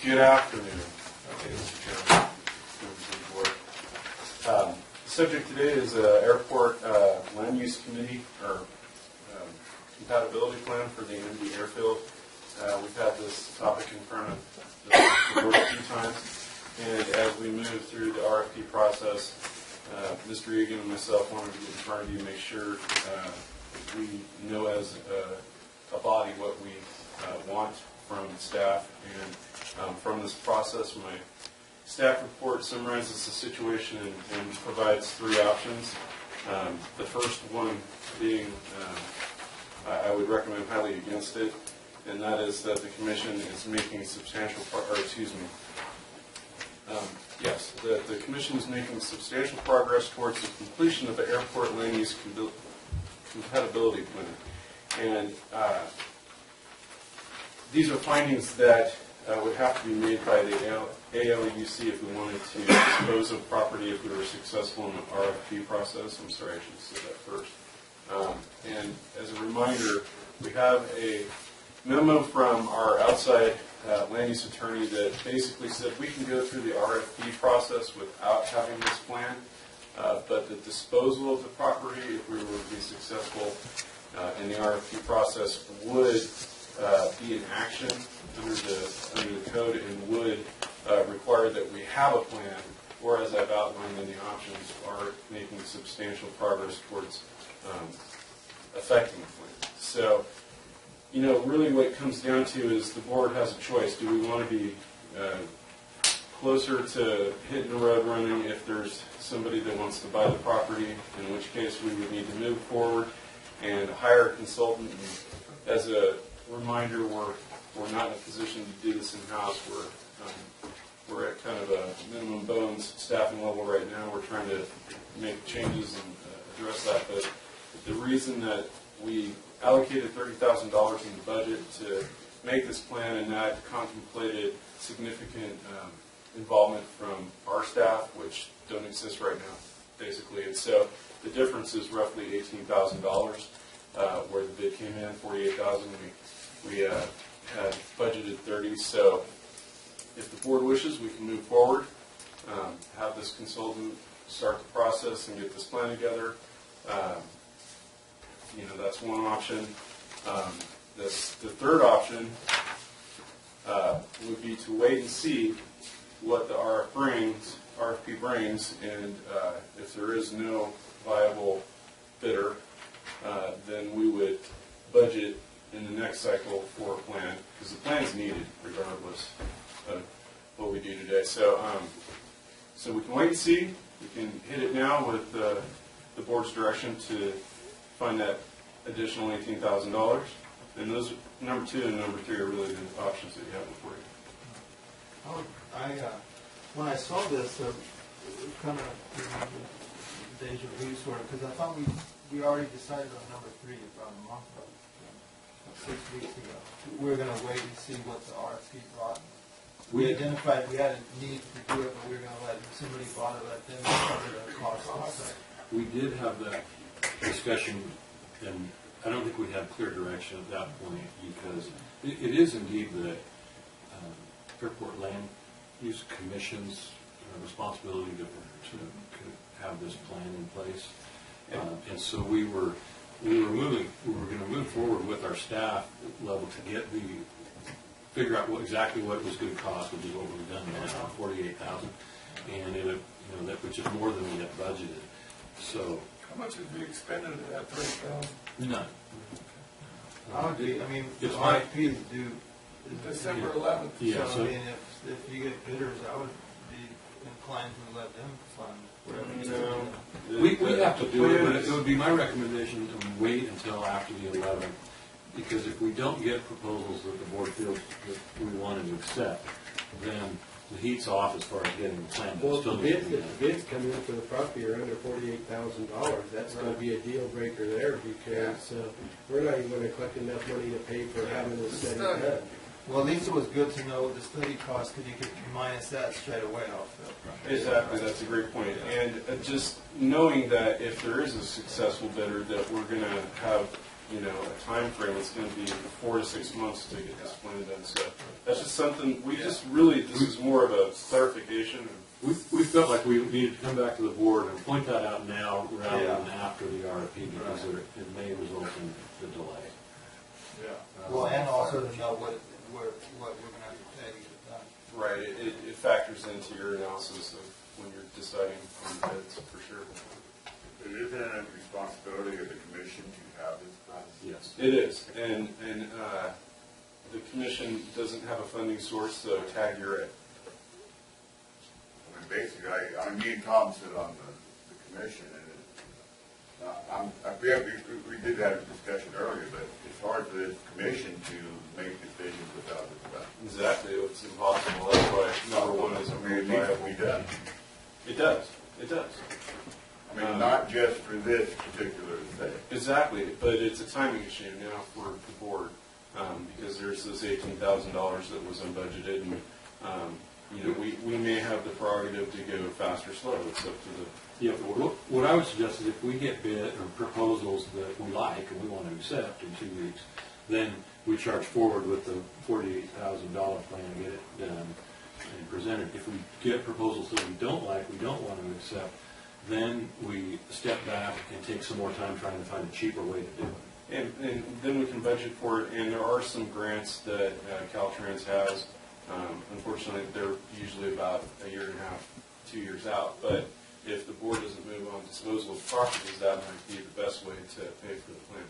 Good afternoon. Okay, Mr. Chairman, members of the board. The subject today is Airport Land Use Committee, or compatibility plan for the Amedee Airfield. We've had this topic in front of the board a few times, and as we move through the RFP process, Mr. Egan and myself wanted to get in front of you, make sure we know as a body what we want from staff. And from this process, my staff report summarizes the situation and provides three options. The first one being, I would recommend highly against it, and that is that the commission is making substantial, the commission is making substantial progress towards the completion of the airport land use compatibility plan. And these are findings that would have to be made by the ALUC if we wanted to dispose of property if we were successful in the RFP process. I'm sorry, I should say that first. And as a reminder, we have a memo from our outside land use attorney that basically said we can go through the RFP process without having this plan, but the disposal of the property, if we were to be successful in the RFP process, would be an action under the code and would require that we have a plan, or as I've outlined in the options, are making substantial progress towards affecting the plan. So, you know, really what it comes down to is the board has a choice. Do we want to be closer to hitting the road running if there's somebody that wants to buy the property, in which case we would need to move forward and hire a consultant. And as a reminder, we're not in a position to do this in-house. We're at kind of a minimum bones staffing level right now. We're trying to make changes and address that. But the reason that we allocated $30,000 in the budget to make this plan and that contemplated significant involvement from our staff, which don't exist right now, basically. And so the difference is roughly $18,000, where the bid came in, $48,000. We had budgeted 30. So if the board wishes, we can move forward, have this consultant start the process and get this plan together. You know, that's one option. The third option would be to wait and see what the RFP brings, and if there is no viable bidder, then we would budget in the next cycle for a plan, because the plan is needed regardless of what we do today. So, so we can wait and see. We can hit it now with the board's direction to find that additional $18,000. And those, number 2 and number 3, are really the options that you have before you. When I saw this, it kind of deja vu sort of, because I thought we already decided on number 3 about a month ago, 6 weeks ago. We were going to wait and see what the RFP brought. We identified we had a need to do it, but we were going to let somebody bought it, let them cover the cost. We did have that discussion, and I don't think we had clear direction at that point, because it is indeed the Airport Land Use Commission's responsibility to have this plan in place. And so we were going to move forward with our staff level to figure out exactly what it was going to cost, which is what we've done now, $48,000, and which is more than we had budgeted. So how much have we expended of that $30,000? None. I mean, the RFP is due December 11th. Yeah, so I mean, if you get bidders, I would be inclined to let them fund whatever. No. We have to do it, but it would be my recommendation to wait until after the 11th, because if we don't get proposals that the board feels that we want to accept, then the heat's off as far as getting the plan. Well, if the bids coming in for the property are under $48,000, that's going to be a deal breaker there, because we're not even going to collect enough money to pay for having this study done. Well, at least it was good to know what the study cost, because you could minus that straight away off the project. Exactly, that's a great point. And just knowing that if there is a successful bidder, that we're going to have you know, a time frame. It's going to be 4 to 6 months to get this plan done. So that's just something we just really, this is more of a clarification. We felt like we needed to come back to the board and point that out now rather than after the RFP because it may result in the delay. Well, and also to know what we're gonna have to pay to get it done. Right, it factors into your analysis of when you're deciding on bids, for sure. It is a responsibility of the commission to have this process. Yes. It is, and the commission doesn't have a funding source, so tag, you're it. I mean, basically, me and Tom sit on the commission, and we did have a discussion earlier, but it's hard for this commission to make decisions without this done. Exactly, it's impossible. That's why number one is I mean, it needs to be done. It does. It does. I mean, not just for this particular thing. Exactly, but it's a timing issue now for the board because there's this $18,000 that was unbudgeted, and you know we may have the prerogative to go fast or slow. It's up to the Yeah, what I would suggest is if we get bid or proposals that we like and we want to accept in 2 weeks, then we charge forward with the $48,000 plan and get it done and presented. If we get proposals that we don't like, we don't want to accept, then we step back and take some more time trying to find a cheaper way to do it. and then we can budget for it. And there are some grants that Caltrans has. Unfortunately, they're usually about a year and a half, 2 years out. But if the board doesn't move on disposal of properties, that might be the best way to pay for the plan.